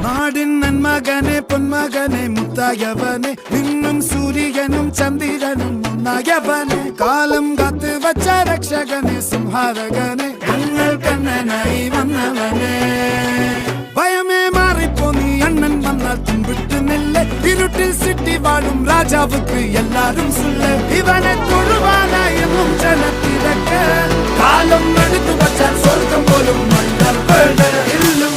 നാടിൻ നന്മകനെ പൊന്മകനെ മുത്തായവനെ നിന്നും സൂര്യനും ചന്ദ്രനും ഒന്നായവനെ കാലം കാത്ത് വച്ച രക്ഷകനെ സംഹാരകനെ ഞങ്ങൾ കണ്ണനായി വന്നവനെ ഭയമേ മാറിപ്പോ നീ അണ്ണൻ വന്നാൽ തുമ്പിട്ട് നെല്ല് ഇരുട്ടിൽ സിറ്റി വാഴും രാജാവുക്ക് എല്ലാരും സുല്ല് ഇവനെ തൊഴുവാനായെന്നും ജനത്തിരക്ക് കാലം എടുത്തു വച്ചാൽ സ്വർഗം പോലും മണ്ണൽ ഇല്ലും